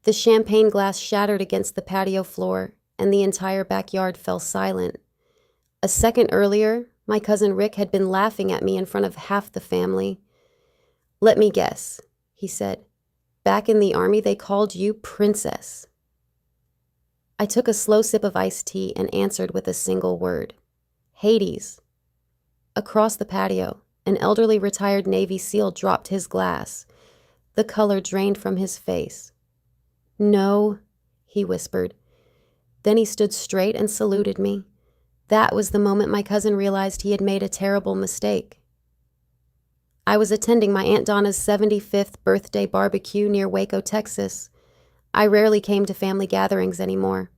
The champagne glass shattered against the patio floor, and the entire backyard fell silent. A second earlier, my cousin Rick had been laughing at me in front of half the family. "Let me guess," he said. "Back in the army they called you Princess." I took a slow sip of iced tea and answered with a single word. "Hades." Across the patio, an elderly retired Navy SEAL dropped his glass. The color drained from his face. "No," he whispered. Then he stood straight and saluted me. That was the moment my cousin realized he had made a terrible mistake. I was attending my Aunt Donna's 75th birthday barbecue near Waco, Texas. I rarely came to family gatherings anymore.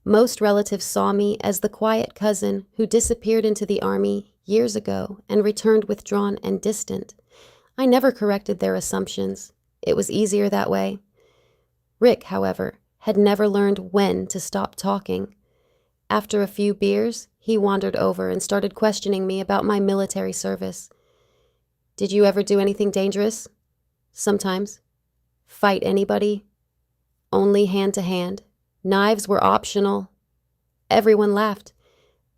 Most relatives saw me as the quiet cousin who disappeared into the army years ago and returned withdrawn and distant. I never corrected their assumptions. It was easier that way. Rick, however, had never learned when to stop talking. After a few beers, he wandered over and started questioning me about my military service. "Did you ever do anything dangerous?" "Sometimes." "Fight anybody?" "Only hand to hand. Knives were optional." Everyone laughed.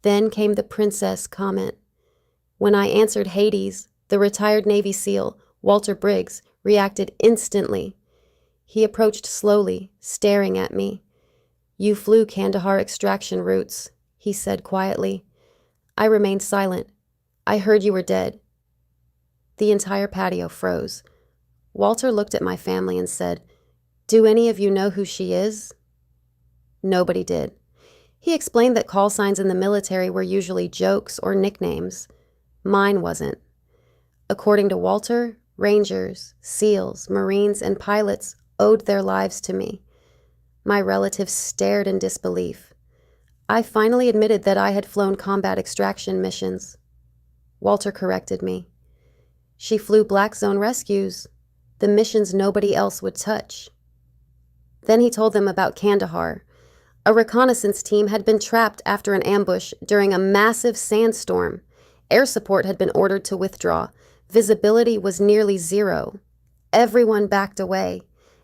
Then came the princess comment. When I answered Hades, the retired Navy SEAL, Walter Briggs, reacted instantly. He approached slowly, staring at me. "You flew Kandahar extraction routes," he said quietly. I remained silent. "I heard you were dead." The entire patio froze. Walter looked at my family and said, "Do any of you know who she is?" Nobody did. He explained that call signs in the military were usually jokes or nicknames. Mine wasn't. According to Walter, Rangers, SEALs, Marines, and pilots owed their lives to me. My relatives stared in disbelief. I finally admitted that I had flown combat extraction missions. Walter corrected me. "She flew Black Zone rescues, the missions nobody else would touch." Then he told them about Kandahar. A reconnaissance team had been trapped after an ambush during a massive sandstorm. Air support had been ordered to withdraw. Visibility was nearly zero. Everyone backed away,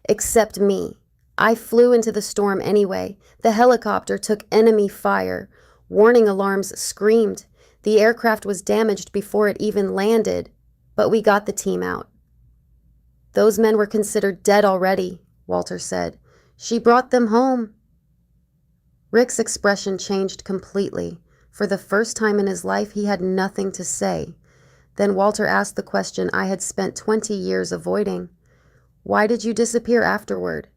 except me. I flew into the storm anyway. The helicopter took enemy fire. Warning alarms screamed. The aircraft was damaged before it even landed, but we got the team out. "Those men were considered dead already," Walter said. "She brought them home." Rick's expression changed completely. For the first time in his life, he had nothing to say. Then Walter asked the question I had spent 20 years avoiding. "Why did you disappear afterward?"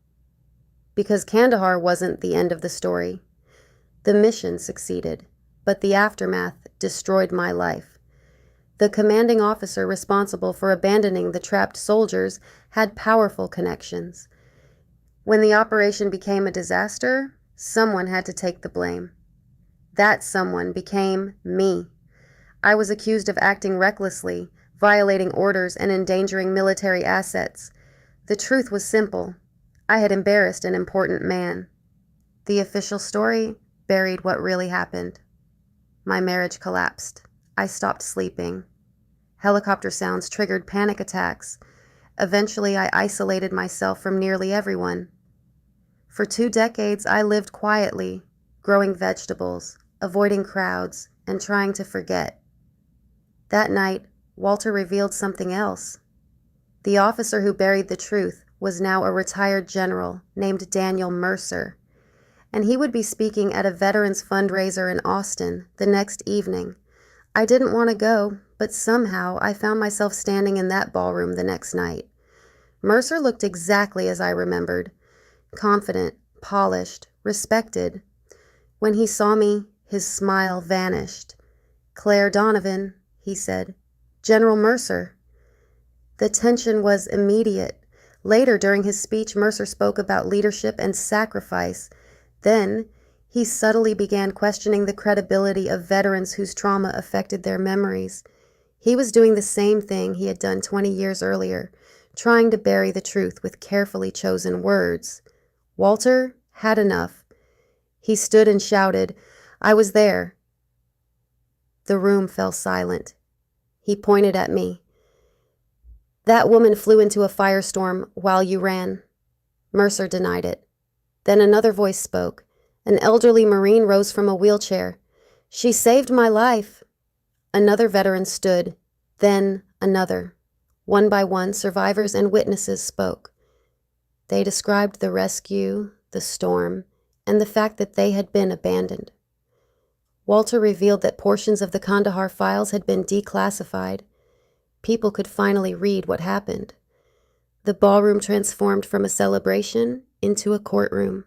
"Because Kandahar wasn't the end of the story. The mission succeeded, but the aftermath destroyed my life. The commanding officer responsible for abandoning the trapped soldiers had powerful connections. When the operation became a disaster, someone had to take the blame. That someone became me. I was accused of acting recklessly, violating orders, and endangering military assets. The truth was simple. I had embarrassed an important man. The official story buried what really happened. My marriage collapsed. I stopped sleeping. Helicopter sounds triggered panic attacks. Eventually, I isolated myself from nearly everyone. For 2 decades, I lived quietly, growing vegetables, avoiding crowds, and trying to forget. That night, Walter revealed something else. The officer who buried the truth was now a retired general named Daniel Mercer, and he would be speaking at a veterans fundraiser in Austin the next evening. I didn't want to go, but somehow I found myself standing in that ballroom the next night. Mercer looked exactly as I remembered, confident, polished, respected. When he saw me, his smile vanished. "Claire Donovan," he said. "General Mercer." The tension was immediate. Later during his speech, Mercer spoke about leadership and sacrifice. Then, he subtly began questioning the credibility of veterans whose trauma affected their memories. He was doing the same thing he had done 20 years earlier, trying to bury the truth with carefully chosen words. Walter had enough. He stood and shouted, "I was there." The room fell silent. He pointed at me. "That woman flew into a firestorm while you ran." Mercer denied it. Then another voice spoke. An elderly Marine rose from a wheelchair. "She saved my life." Another veteran stood. Then another. One by one, survivors and witnesses spoke. They described the rescue, the storm, and the fact that they had been abandoned. Walter revealed that portions of the Kandahar files had been declassified. People could finally read what happened. The ballroom transformed from a celebration into a courtroom.